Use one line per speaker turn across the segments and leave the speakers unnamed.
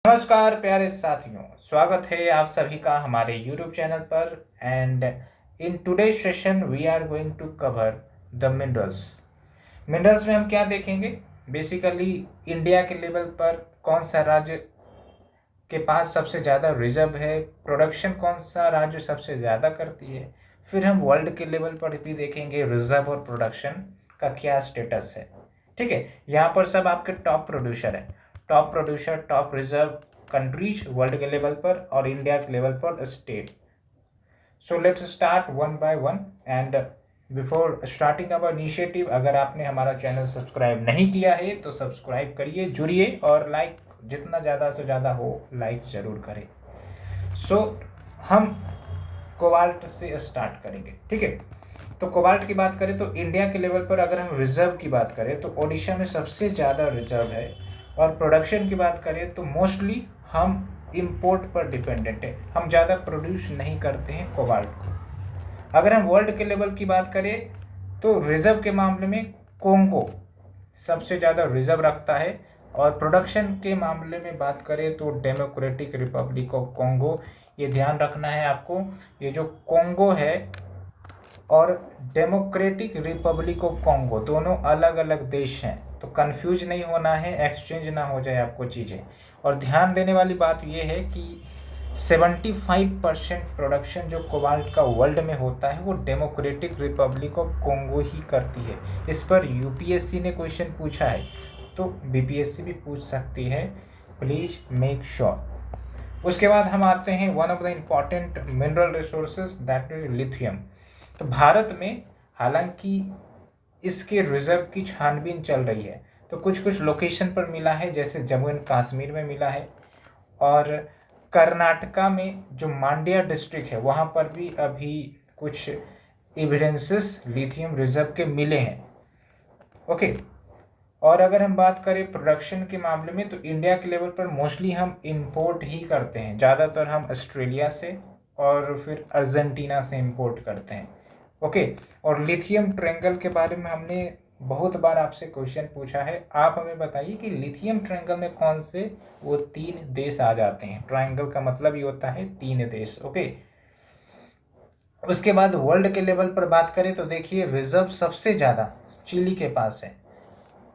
नमस्कार प्यारे साथियों, स्वागत है आप सभी का हमारे YouTube चैनल पर। And in today session we are going to cover the minerals. Minerals में हम क्या देखेंगे? बेसिकली इंडिया के लेवल पर कौन सा राज्य के पास सबसे ज़्यादा रिजर्व है, प्रोडक्शन कौन सा राज्य सबसे ज़्यादा करती है। फिर हम वर्ल्ड के लेवल पर भी देखेंगे रिजर्व और प्रोडक्शन का क्या स्टेटस है। ठीक है, यहाँ पर सब आपके टॉप प्रोड्यूसर हैं, top producer, top reserve countries world के लेवल पर और इंडिया के लेवल पर state. So let's start one by one. And before starting our initiative, अगर आपने हमारा चैनल सब्सक्राइब नहीं किया है तो सब्सक्राइब करिए, जुड़िए और लाइक जितना ज़्यादा से ज़्यादा हो लाइक ज़रूर करें। सो हम कोबाल्ट से स्टार्ट करेंगे। ठीक है, तो कोबाल्ट की बात करें तो इंडिया के लेवल पर अगर हम रिजर्व की बात करें तो ओडिशा में सबसे ज़्यादा रिजर्व है। और प्रोडक्शन की बात करें तो मोस्टली हम इंपोर्ट पर डिपेंडेंट है, हम ज़्यादा प्रोड्यूस नहीं करते हैं कोबाल्ट को। अगर हम वर्ल्ड के लेवल की बात करें तो रिजर्व के मामले में कोंगो सबसे ज़्यादा रिजर्व रखता है। और प्रोडक्शन के मामले में बात करें तो डेमोक्रेटिक रिपब्लिक ऑफ कोंगो, ये ध्यान रखना है आपको। ये जो कोंगो है और डेमोक्रेटिक रिपब्लिक ऑफ कोंगो दोनों अलग अलग देश हैं, तो कंफ्यूज नहीं होना है, एक्सचेंज ना हो जाए आपको चीज़ें। और ध्यान देने वाली बात यह है कि 75% प्रोडक्शन जो कोबाल्ट का वर्ल्ड में होता है वो डेमोक्रेटिक रिपब्लिक ऑफ कोंगो ही करती है। इस पर यूपीएससी ने क्वेश्चन पूछा है तो बीपीएससी भी पूछ सकती है, प्लीज़ मेक श्योर। उसके बाद हम आते हैं one of the important mineral resources, that is lithium. तो भारत में हालांकि इसके रिजर्व की छानबीन चल रही है, तो कुछ कुछ लोकेशन पर मिला है, जैसे जम्मू एंड कश्मीर में मिला है और कर्नाटका में जो मांड्या डिस्ट्रिक्ट है वहाँ पर भी अभी कुछ एविडेंसेस लिथियम रिजर्व के मिले हैं। ओके, और अगर हम बात करें प्रोडक्शन के मामले में तो इंडिया के लेवल पर मोस्टली हम इंपोर्ट ही करते हैं, ज़्यादातर हम ऑस्ट्रेलिया से और फिर अर्जेंटीना से इंपोर्ट करते हैं। ओके, और लिथियम ट्रायंगल के बारे में हमने बहुत बार आपसे क्वेश्चन पूछा है, आप हमें बताइए कि लिथियम ट्रायंगल में कौन से वो 3 देश आ जाते हैं। ट्रायंगल का मतलब ये होता है 3 देश। ओके, उसके बाद वर्ल्ड के लेवल पर बात करें तो देखिए रिजर्व सबसे ज़्यादा चिली के पास है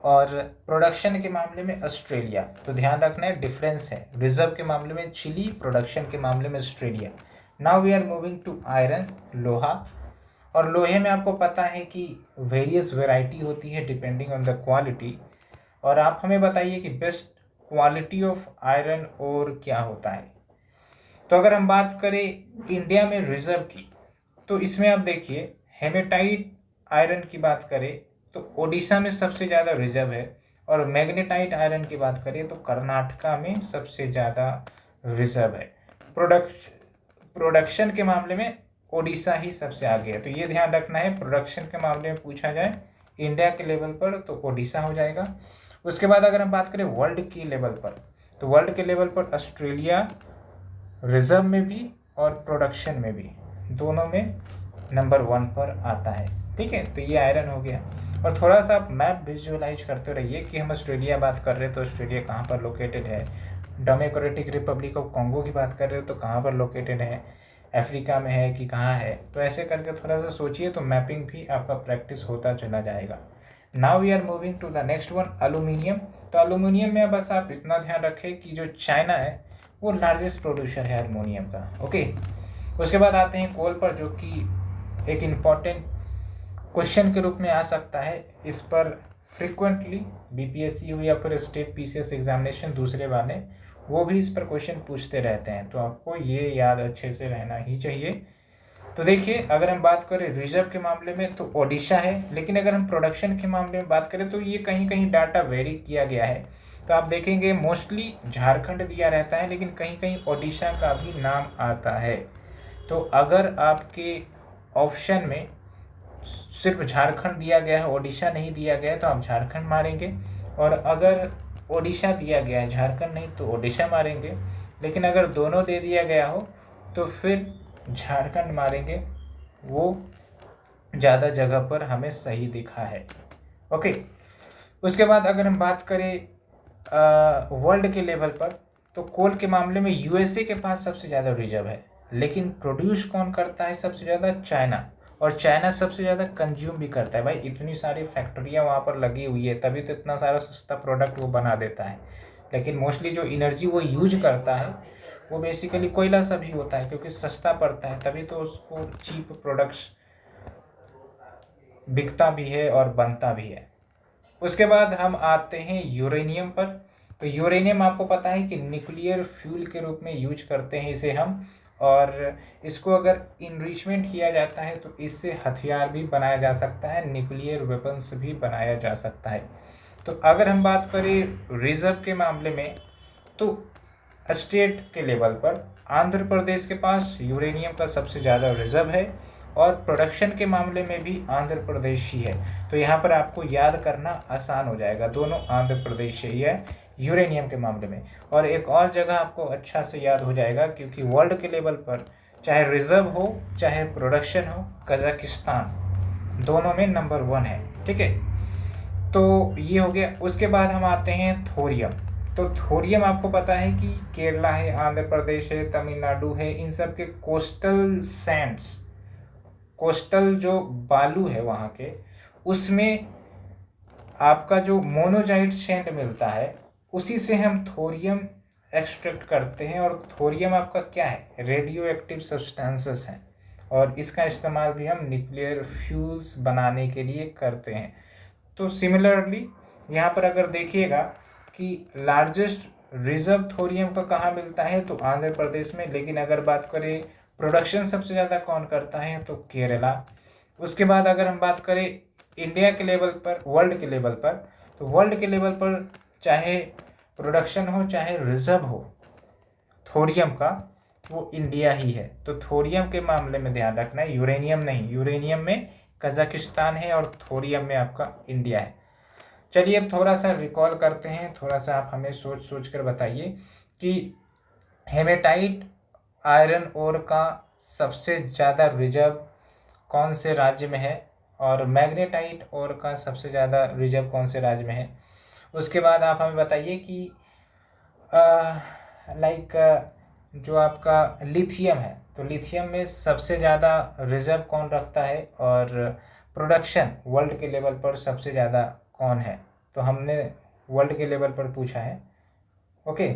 और प्रोडक्शन के मामले में ऑस्ट्रेलिया। तो ध्यान रखना है, डिफरेंस है, रिजर्व के मामले में चिली, प्रोडक्शन के मामले में Australia. Now we are moving to iron, लोहा। और लोहे में आपको पता है कि वेरियस वैरायटी होती है डिपेंडिंग ऑन द क्वालिटी। और आप हमें बताइए कि बेस्ट क्वालिटी ऑफ आयरन और क्या होता है। तो अगर हम बात करें इंडिया में रिजर्व की तो इसमें आप देखिए हेमेटाइट आयरन की बात करें तो ओडिशा में सबसे ज़्यादा रिजर्व है। और मैग्नेटाइट आयरन की बात करें तो कर्नाटका में सबसे ज़्यादा रिजर्व है। प्रोडक्शन के मामले में ओडिशा ही सबसे आगे है। तो ये ध्यान रखना है, प्रोडक्शन के मामले में पूछा जाए इंडिया के लेवल पर तो ओडिशा हो जाएगा। उसके बाद अगर हम बात करें वर्ल्ड के लेवल पर तो वर्ल्ड के लेवल पर ऑस्ट्रेलिया रिजर्व में भी और प्रोडक्शन में भी दोनों में नंबर 1 पर आता है। ठीक है, तो ये आयरन हो गया। और थोड़ा सा आप मैप विजुअलाइज करते रहिए कि हम ऑस्ट्रेलिया बात कर रहे हैं तो ऑस्ट्रेलिया कहाँ पर लोकेटेड है, डेमोक्रेटिक रिपब्लिक ऑफ कॉन्गो की बात कर रहे हो तो कहाँ पर लोकेटेड है, अफ्रीका में है कि कहाँ है। तो ऐसे करके थोड़ा सा सोचिए तो मैपिंग भी आपका प्रैक्टिस होता चला जाएगा। Now we are moving to the next one, aluminium. तो एल्यूमिनियम में बस आप इतना ध्यान रखें कि जो चाइना है वो लार्जेस्ट प्रोड्यूसर है एल्यूमिनियम का। ओके, उसके बाद आते हैं कोल पर, जो कि एक इम्पॉर्टेंट क्वेश्चन के रूप में आ सकता है। इस पर फ्रिक्वेंटली बीपीएससी हो या फिर स्टेट पीसीएस एग्जामिनेशन दूसरे वाले, वो भी इस पर क्वेश्चन पूछते रहते हैं, तो आपको ये याद अच्छे से रहना ही चाहिए। तो देखिए अगर हम बात करें रिजर्व के मामले में तो ओडिशा है, लेकिन अगर हम प्रोडक्शन के मामले में बात करें तो ये कहीं कहीं डाटा वेरी किया गया है। तो आप देखेंगे मोस्टली झारखंड दिया रहता है, लेकिन कहीं कहीं ओडिशा का भी नाम आता है। तो अगर आपके ऑप्शन में सिर्फ झारखंड दिया गया है, ओडिशा नहीं दिया गया है, तो आप झारखंड मारेंगे। और अगर ओडिशा दिया गया है, झारखंड नहीं, तो ओडिशा मारेंगे। लेकिन अगर दोनों दे दिया गया हो तो फिर झारखंड मारेंगे, वो ज़्यादा जगह पर हमें सही दिखा है। ओके, उसके बाद अगर हम बात करें वर्ल्ड के लेवल पर तो कोल के मामले में यूएसए के पास सबसे ज़्यादा रिजर्व है, लेकिन प्रोड्यूस कौन करता है सबसे ज़्यादा? चाइना। और चाइना सबसे ज़्यादा कंज्यूम भी करता है। भाई इतनी सारी फैक्ट्रियाँ वहाँ पर लगी हुई है, तभी तो इतना सारा सस्ता प्रोडक्ट वो बना देता है। लेकिन मोस्टली जो एनर्जी वो यूज करता है वो बेसिकली कोयला सा भी होता है, क्योंकि सस्ता पड़ता है, तभी तो उसको चीप प्रोडक्ट्स बिकता भी है और बनता भी है। उसके बाद हम आते हैं यूरेनियम पर। तो यूरेनियम आपको पता है कि न्यूक्लियर फ्यूल के रूप में यूज करते हैं इसे हम, और इसको अगर इनरिचमेंट किया जाता है तो इससे हथियार भी बनाया जा सकता है, न्यूक्लियर वेपन्स भी बनाया जा सकता है। तो अगर हम बात करें रिजर्व के मामले में, तो स्टेट के लेवल पर आंध्र प्रदेश के पास यूरेनियम का सबसे ज़्यादा रिजर्व है, और प्रोडक्शन के मामले में भी आंध्र प्रदेश ही है। तो यहाँ पर आपको याद करना आसान हो जाएगा, दोनों आंध्र प्रदेश ही है यूरेनियम के मामले में। और एक और जगह आपको अच्छा से याद हो जाएगा, क्योंकि वर्ल्ड के लेवल पर चाहे रिजर्व हो चाहे प्रोडक्शन हो, कजाकिस्तान दोनों में नंबर 1 है। ठीक है, तो ये हो गया। उसके बाद हम आते हैं थोरियम। तो थोरियम आपको पता है कि केरला है, आंध्र प्रदेश है, तमिलनाडु है, इन सब के कोस्टल सैंड्स, कोस्टल जो बालू है वहाँ के, उसमें आपका जो मोनोजाइट सैंड मिलता है, उसी से हम थोरियम एक्सट्रैक्ट करते हैं। और थोरियम आपका क्या है? रेडियो एक्टिव सब्सटेंसेस हैं, और इसका इस्तेमाल भी हम न्यूक्लियर फ्यूल्स बनाने के लिए करते हैं। तो सिमिलरली यहाँ पर अगर देखिएगा कि लार्जेस्ट रिजर्व थोरियम का कहाँ मिलता है, तो आंध्र प्रदेश में। लेकिन अगर बात करें प्रोडक्शन सबसे ज़्यादा कौन करता है, तो केरला। उसके बाद अगर हम बात करें इंडिया के लेवल पर, वर्ल्ड के लेवल पर, तो वर्ल्ड के लेवल पर चाहे प्रोडक्शन हो चाहे रिजर्व हो थोरियम का, वो इंडिया ही है। तो थोरियम के मामले में ध्यान रखना है, यूरेनियम नहीं। यूरेनियम में कजाकिस्तान है और थोरियम में आपका इंडिया है। चलिए अब थोड़ा सा रिकॉल करते हैं, थोड़ा सा आप हमें सोच सोच कर बताइए कि हेमेटाइट आयरन ओर का सबसे ज़्यादा रिजर्व कौन से राज्य में है, और मैग्नेटाइट ओर का सबसे ज़्यादा रिजर्व कौन से राज्य में है। उसके बाद आप हमें बताइए कि जो आपका लिथियम है, तो लिथियम में सबसे ज़्यादा रिजर्व कौन रखता है, और प्रोडक्शन वर्ल्ड के लेवल पर सबसे ज़्यादा कौन है। तो हमने वर्ल्ड के लेवल पर पूछा है। ओके,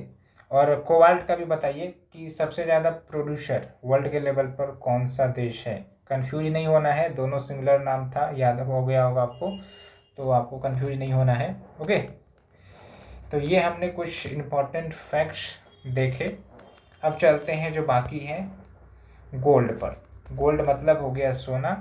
और कोबाल्ट का भी बताइए कि सबसे ज़्यादा प्रोड्यूसर वर्ल्ड के लेवल पर कौन सा देश है। कंफ्यूज नहीं होना है, दोनों सिमिलर नाम था, याद हो गया होगा आपको, तो आपको कंफ्यूज नहीं होना है। ओके, तो ये हमने कुछ इम्पॉर्टेंट फैक्ट्स देखे। अब चलते हैं जो बाकी हैं गोल्ड पर। गोल्ड मतलब हो गया सोना,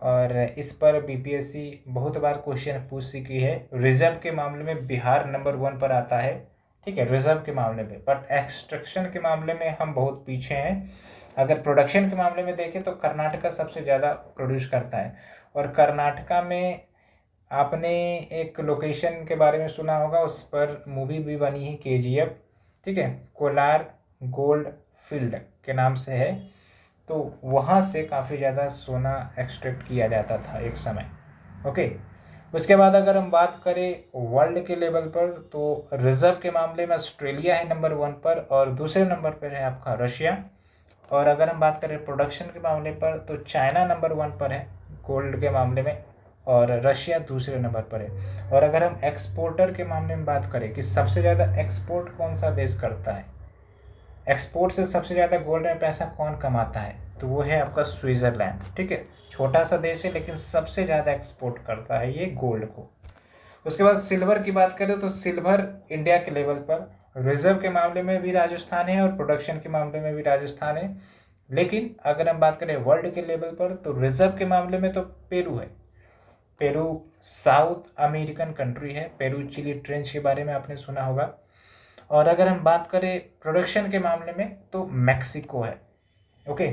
और इस पर बीपीएससी बहुत बार क्वेश्चन पूछ चुकी है। रिजर्व के मामले में बिहार नंबर 1 पर आता है, ठीक है, रिजर्व के मामले में, बट एक्सट्रैक्शन के मामले में हम बहुत पीछे हैं। अगर प्रोडक्शन के मामले में देखें तो कर्नाटका सबसे ज़्यादा प्रोड्यूस करता है, और कर्नाटका में आपने एक लोकेशन के बारे में सुना होगा, उस पर मूवी भी बनी है केजीएफ, ठीक है, कोलार गोल्ड फील्ड के नाम से है। तो वहाँ से काफ़ी ज़्यादा सोना एक्सट्रैक्ट किया जाता था एक समय। ओके, उसके बाद अगर हम बात करें वर्ल्ड के लेवल पर, तो रिजर्व के मामले में ऑस्ट्रेलिया है नंबर 1 पर, और दूसरे नंबर पर है आपका रशिया। और अगर हम बात करें प्रोडक्शन के मामले पर, तो चाइना नंबर 1 पर है गोल्ड के मामले में, और रशिया दूसरे नंबर पर है। और अगर हम एक्सपोर्टर के मामले में बात करें कि सबसे ज़्यादा एक्सपोर्ट कौन सा देश करता है, एक्सपोर्ट से सबसे ज़्यादा गोल्ड में पैसा कौन कमाता है, तो वो है आपका स्विट्ज़रलैंड। ठीक है, छोटा सा देश है लेकिन सबसे ज़्यादा एक्सपोर्ट करता है ये गोल्ड को। उसके बाद सिल्वर की बात करें तो सिल्वर इंडिया के लेवल पर रिजर्व के मामले में भी राजस्थान है और प्रोडक्शन के मामले में भी राजस्थान है। लेकिन अगर हम बात करें वर्ल्ड के लेवल पर, तो रिजर्व के मामले में तो पेरू है। पेरू साउथ अमेरिकन कंट्री है। पेरू चिली ट्रेंच के बारे में आपने सुना होगा। और अगर हम बात करें प्रोडक्शन के मामले में, तो मैक्सिको है। Okay,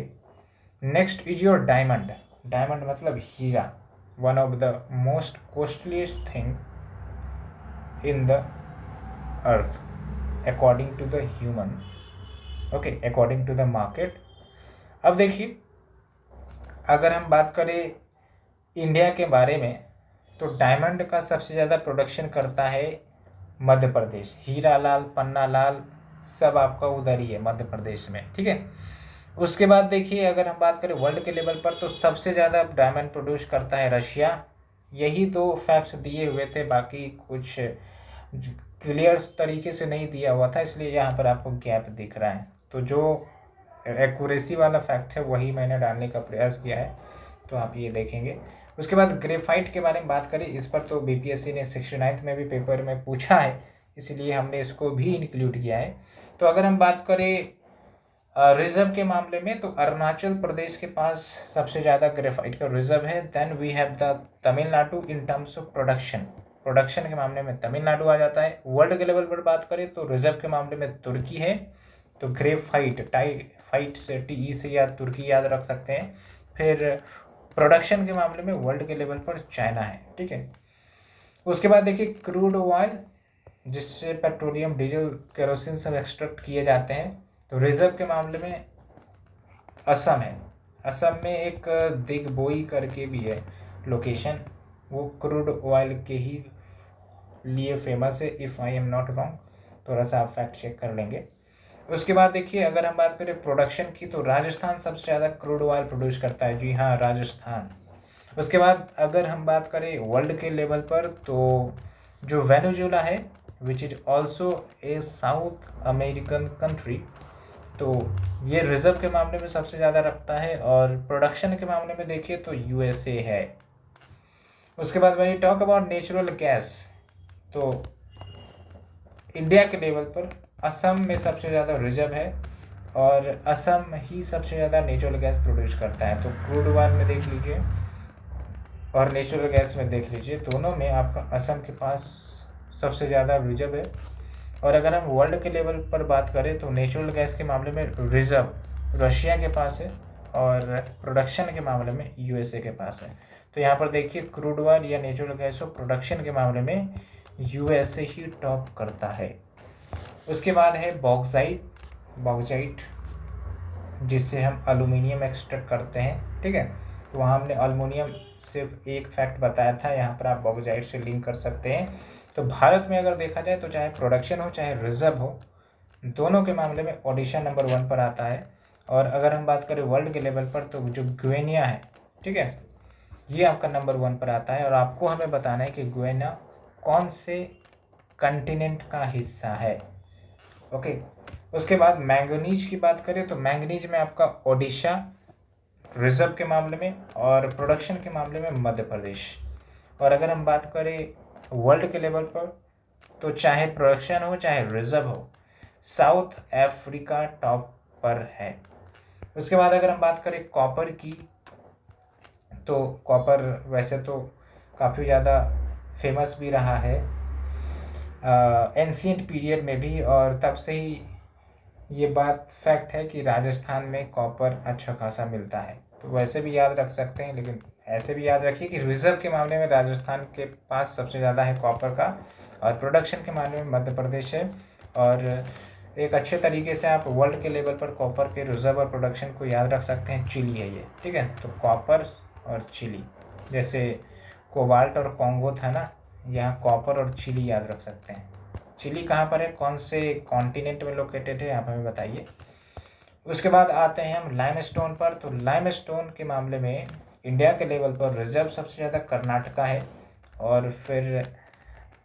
next is your diamond. Diamond मतलब हीरा, one of the most costliest thing in the earth according to the human, okay, according to the market. अब देखिए, अगर हम बात करें इंडिया के बारे में, तो डायमंड का सबसे ज़्यादा प्रोडक्शन करता है मध्य प्रदेश। हीरा लाल, पन्ना लाल, सब आपका उधर ही है मध्य प्रदेश में, ठीक है। उसके बाद देखिए अगर हम बात करें वर्ल्ड के लेवल पर तो सबसे ज़्यादा डायमंड प्रोड्यूस करता है रशिया। यही दो फैक्ट्स दिए हुए थे, बाकी कुछ क्लियर तरीके से नहीं दिया हुआ था, इसलिए यहाँ पर आपको गैप दिख रहा है। तो जो एक्यूरेसी वाला फैक्ट है वही मैंने डालने का प्रयास किया है, तो आप ये देखेंगे। उसके बाद ग्रेफाइट के बारे में बात करें, इस पर तो बीपीएससी ने 69th में भी पेपर में पूछा है, इसलिए हमने इसको भी इंक्लूड किया है। तो अगर हम बात करें रिजर्व के मामले में तो अरुणाचल प्रदेश के पास सबसे ज़्यादा ग्रेफाइट का रिजर्व है। Then we have the Tamil Nadu in terms of production के मामले में तमिलनाडु आ जाता है। वर्ल्ड के लेवल पर बात करें तो रिजर्व के मामले में तुर्की है। तो फाइट से TE से या तुर्की याद रख सकते हैं। फिर प्रोडक्शन के मामले में वर्ल्ड के लेवल पर चाइना है, ठीक है। उसके बाद देखिए क्रूड ऑयल, जिससे पेट्रोलियम, डीजल, केरोसिन सब एक्सट्रैक्ट किए जाते हैं। तो रिजर्व के मामले में असम है। असम में एक दिग्बोई करके भी है लोकेशन, वो क्रूड ऑयल के ही लिए फेमस है, if I am not wrong. थोड़ा सा आप फैक्ट चेक कर लेंगे। उसके बाद देखिए अगर हम बात करें प्रोडक्शन की तो राजस्थान सबसे ज़्यादा क्रूड ऑयल प्रोड्यूस करता है, जी हाँ राजस्थान। उसके बाद अगर हम बात करें वर्ल्ड के लेवल पर तो जो वेनेजुएला है which is also a south American country, तो ये रिजर्व के मामले में सबसे ज़्यादा रखता है। और प्रोडक्शन के मामले में देखिए तो USA है। उसके बाद when you talk about natural gas तो इंडिया के लेवल पर असम में सबसे ज़्यादा रिजर्व है और असम ही सबसे ज़्यादा नेचुरल गैस प्रोड्यूस करता है। तो क्रूड ऑयल में देख लीजिए और नेचुरल गैस में देख लीजिए, दोनों में आपका असम के पास सबसे ज़्यादा रिजर्व है। और अगर हम वर्ल्ड के लेवल पर बात करें तो नेचुरल गैस के मामले में रिजर्व रशिया के पास है और प्रोडक्शन के मामले में USA के पास है। तो यहाँ पर देखिए क्रूड ऑयल या नेचुरल गैस और प्रोडक्शन के मामले में USA ही टॉप करता है। उसके बाद है बॉक्साइट जिससे हम एल्युमिनियम एक्सट्रैक्ट करते हैं, ठीक है। तो वहाँ हमने एल्युमिनियम सिर्फ एक फैक्ट बताया था, यहाँ पर आप बॉक्साइट से लिंक कर सकते हैं। तो भारत में अगर देखा जाए तो चाहे प्रोडक्शन हो चाहे रिजर्व हो, दोनों के मामले में ओडिशा नंबर 1 पर आता है। और अगर हम बात करें वर्ल्ड के लेवल पर तो जो गुयाना है, ठीक है, ये आपका नंबर 1 पर आता है। और आपको हमें बताना है कि गुयाना कौन से कंटिनेंट का हिस्सा है, ओके। उसके बाद मैंगनीज की बात करें तो मैंगनीज में आपका ओडिशा रिजर्व के मामले में और प्रोडक्शन के मामले में मध्य प्रदेश। और अगर हम बात करें वर्ल्ड के लेवल पर तो चाहे प्रोडक्शन हो चाहे रिजर्व हो, साउथ अफ्रीका टॉप पर है। उसके बाद अगर हम बात करें कॉपर की तो कॉपर वैसे तो काफ़ी ज़्यादा फेमस भी रहा है एंशिएंट पीरियड में भी, और तब से ही ये बात फैक्ट है कि राजस्थान में कॉपर अच्छा खासा मिलता है। तो वैसे भी याद रख सकते हैं, लेकिन ऐसे भी याद रखिए कि रिजर्व के मामले में राजस्थान के पास सबसे ज़्यादा है कॉपर का और प्रोडक्शन के मामले में मध्य प्रदेश है। और एक अच्छे तरीके से आप वर्ल्ड के लेवल पर कॉपर के रिजर्व और प्रोडक्शन को याद रख सकते हैं, चिली है ये, ठीक है। तो कॉपर और चिली, जैसे कोबाल्ट और कॉन्गो था ना, यहाँ कॉपर और चिली याद रख सकते हैं। चिली कहाँ पर है, कौन से कॉन्टिनेंट में लोकेटेड है, आप हमें बताइए। उसके बाद आते हैं हम लाइमस्टोन पर। तो लाइमस्टोन के मामले में इंडिया के लेवल पर रिजर्व सबसे ज़्यादा कर्नाटका है और फिर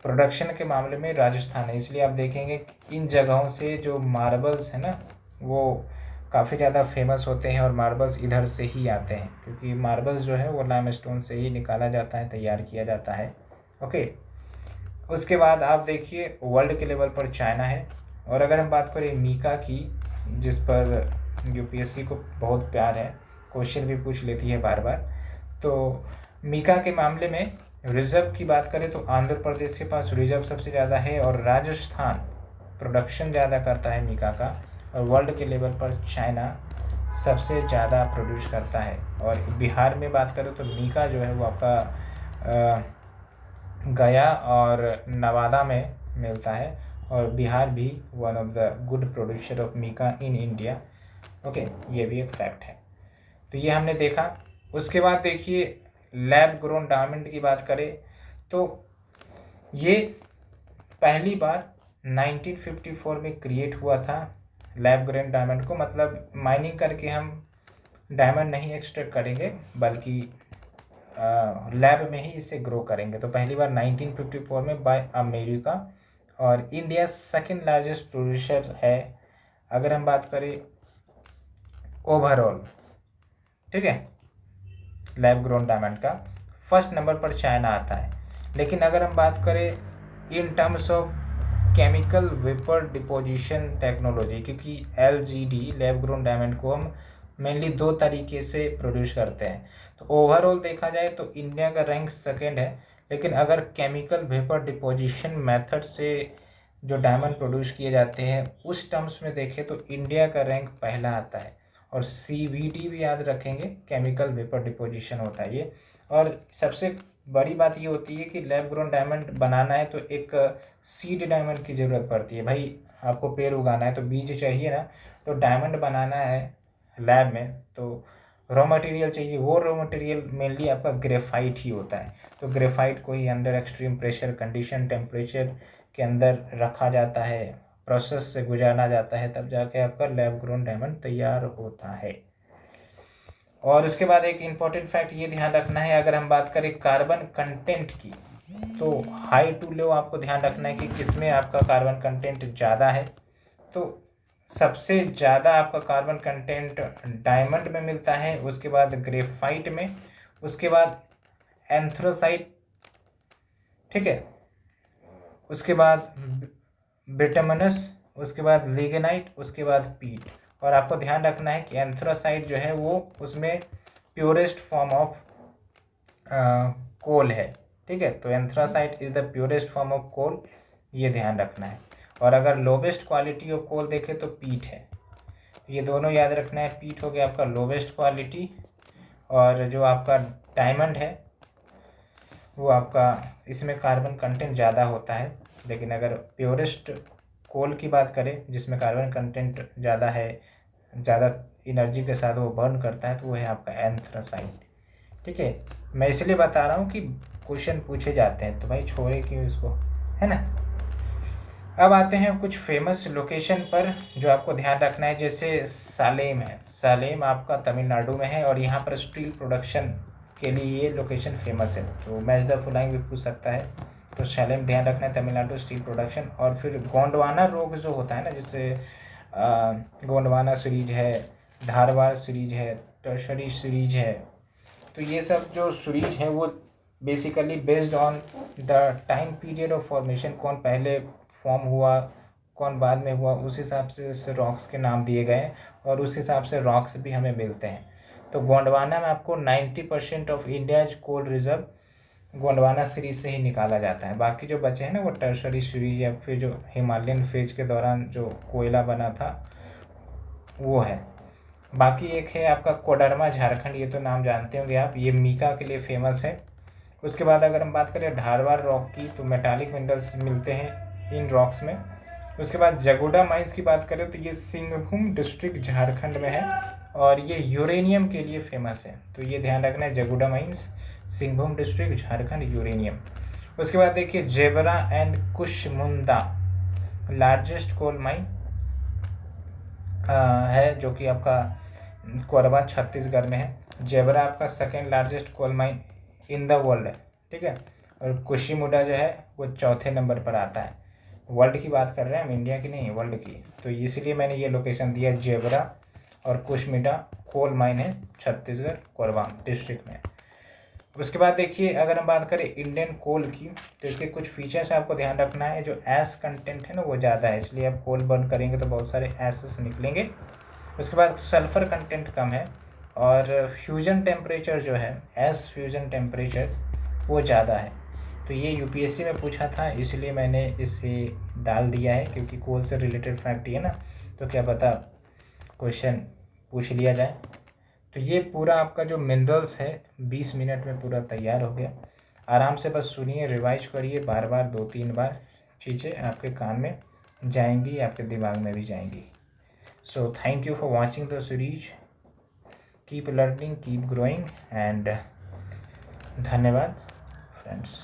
प्रोडक्शन के मामले में राजस्थान है। इसलिए आप देखेंगे इन जगहों से जो मार्बल्स है ना वो काफ़ी ज़्यादा फेमस होते हैं और मार्बल्स इधर से ही आते हैं, क्योंकि मार्बल्स जो है वो लाइमस्टोन से ही निकाला जाता है, तैयार किया जाता है, ओके। उसके बाद आप देखिए वर्ल्ड के लेवल पर चाइना है। और अगर हम बात करें मीका की, जिस पर UPSC को बहुत प्यार है, क्वेश्चन भी पूछ लेती है बार बार, तो मीका के मामले में रिजर्व की बात करें तो आंध्र प्रदेश के पास रिजर्व सबसे ज़्यादा है और राजस्थान प्रोडक्शन ज़्यादा करता है मीका का। और वर्ल्ड के लेवल पर चाइना सबसे ज़्यादा प्रोड्यूस करता है। और बिहार में बात करें तो मीका जो है वो आपका गया और नवादा में मिलता है और बिहार भी one of the good producer of mica in India, okay. ये भी एक फैक्ट है। तो ये हमने देखा। उसके बाद देखिए लैब ग्रोन डायमंड की बात करें तो ये पहली बार 1954 में क्रिएट हुआ था लैब ग्रोन डायमंड को, मतलब माइनिंग करके हम डायमंड नहीं एक्सट्रैक्ट करेंगे बल्कि लैब में ही इसे ग्रो करेंगे। तो पहली बार 1954 में बाय अमेरिका, और इंडिया सेकंड लार्जेस्ट प्रोड्यूसर है अगर हम बात करें ओवरऑल, ठीक है, लैब ग्रोन डायमंड का। फर्स्ट नंबर पर चाइना आता है। लेकिन अगर हम बात करें इन terms of chemical vapour deposition technology, क्योंकि LGD लैब ग्रोन डायमंड को हम मेनली दो तरीके से प्रोड्यूस करते हैं, तो ओवरऑल देखा जाए तो इंडिया का रैंक सेकेंड है। लेकिन अगर केमिकल वेपर डिपोजिशन मेथड से जो डायमंड प्रोड्यूस किए जाते हैं उस टर्म्स में देखें तो इंडिया का रैंक पहला आता है। और CVD भी याद रखेंगे, केमिकल वेपर डिपोजिशन होता है ये। और सबसे बड़ी बात ये होती है कि लैब ग्रोन डायमंड बनाना है तो एक सीड डायमंड की ज़रूरत पड़ती है। भाई आपको पेड़ उगाना है तो बीज चाहिए ना, तो डायमंड बनाना है लैब में तो रॉ मटेरियल चाहिए। वो रॉ मटेरियल मेनली आपका ग्रेफाइट ही होता है। तो ग्रेफाइट को ही under extreme pressure condition temperature के अंदर रखा जाता है, प्रोसेस से गुजारना जाता है, तब जाके आपका लैब ग्रोन डायमंड तैयार होता है। और उसके बाद एक इम्पॉर्टेंट फैक्ट ये ध्यान रखना है, अगर हम बात करें कार्बन कंटेंट की, तो हाई टू लो आपको ध्यान रखना है कि किसमें आपका कार्बन कंटेंट ज़्यादा है। तो सबसे ज़्यादा आपका कार्बन कंटेंट डायमंड में मिलता है, उसके बाद ग्रेफाइट में, उसके बाद एंथ्रासाइट, ठीक है, उसके बाद बिटमनस, उसके बाद लिग्नाइट, उसके बाद पीट। और आपको ध्यान रखना है कि एंथ्रासाइट जो है वो उसमें प्योरेस्ट फॉर्म ऑफ कोल है, ठीक है। तो anthracite is the purest form of coal, ये ध्यान रखना है। और अगर लोवेस्ट क्वालिटी ऑफ कोल देखें तो पीट है, तो ये दोनों याद रखना है। पीट हो गया आपका लोवेस्ट क्वालिटी, और जो आपका डायमंड है वो आपका इसमें कार्बन कंटेंट ज़्यादा होता है। लेकिन अगर प्योरेस्ट कोल की बात करें जिसमें कार्बन कंटेंट ज़्यादा है, ज़्यादा एनर्जी के साथ वो बर्न करता है, तो वो है आपका एंथ्रासाइट, ठीक है। मैं इसलिए बता रहा हूँ कि क्वेश्चन पूछे जाते हैं तो भाई छोड़े क्यों इसको, है ना। अब आते हैं कुछ फेमस लोकेशन पर जो आपको ध्यान रखना है। जैसे सालेम है, सालेम आपका तमिलनाडु में है और यहाँ पर स्टील प्रोडक्शन के लिए ये लोकेशन फेमस है। तो मैच द फॉलोइंग भी पूछ सकता है, तो सालेम ध्यान रखना है, तमिलनाडु स्टील प्रोडक्शन। और फिर गोंडवाना रोग जो होता है ना, जैसे गोंडवाना सीरीज है, धारवाड़ सीरीज है, टर्शरी सीरीज है, तो ये सब जो सीरीज है वो basically based on the time period of formation, कौन पहले फॉर्म हुआ कौन बाद में हुआ, उस हिसाब से इस रॉक्स के नाम दिए गए हैं और उस हिसाब से रॉक्स भी हमें मिलते हैं। तो गोंडवाना में आपको 90% of India's coal reserve Gondwana series से ही निकाला जाता है। बाकी जो बचे हैं ना वो टर्शरी सीरीज या फिर जो हिमालयन फेज के दौरान जो कोयला बना था वो है। बाकी एक है आपका कोडरमा झारखंड, ये तो नाम जानते होंगे आप, ये मीका के लिए फेमस है। उसके बाद अगर हम बात करें धारवाड़ रॉक की, तो मेटालिक मिनरल्स मिलते हैं इन रॉक्स में। उसके बाद जगोडा माइंस की बात करें तो ये सिंहभूम डिस्ट्रिक्ट झारखंड में है और ये यूरेनियम के लिए फेमस है। तो ये ध्यान रखना है, Jagoda mines Singhbhum district Jharkhand, uranium. उसके बाद देखिए Gevra and Kusmunda largest coal mine है जो कि आपका कोरबा छत्तीसगढ़ में है। जेबरा आपका second largest coal mine in the world है, ठीक है। और कुशीमुडा जो है वो चौथे नंबर पर आता है। वर्ल्ड की बात कर रहे हैं हम, इंडिया की नहीं, वर्ल्ड की। तो इसलिए मैंने ये लोकेशन दिया, जेबरा और कुशमुडा कोल माइन है छत्तीसगढ़ कोरबा डिस्ट्रिक्ट में। उसके बाद देखिए अगर हम बात करें इंडियन कोल की, तो इसके कुछ फीचर्स आपको ध्यान रखना है। जो एस कंटेंट है ना वो ज़्यादा है, इसलिए आप कोल बर्न करेंगे तो बहुत सारे एसेस निकलेंगे। उसके बाद सल्फ़र कंटेंट कम है और फ्यूजन टेम्परेचर जो है, एस फ्यूजन टेम्परेचर वो ज़्यादा है। तो ये UPSC में पूछा था, इसलिए मैंने इसे डाल दिया है, क्योंकि कोल से रिलेटेड फैक्ट ही है ना, तो क्या पता क्वेश्चन पूछ लिया जाए। तो ये पूरा आपका जो मिनरल्स है 20 मिनट में पूरा तैयार हो गया। आराम से बस सुनिए, रिवाइज करिए बार बार, 2-3 बार, चीज़ें आपके कान में जाएंगी, आपके दिमाग में भी जाएंगी। So thank you for watching the series, keep learning, keep growing and धन्यवाद फ्रेंड्स।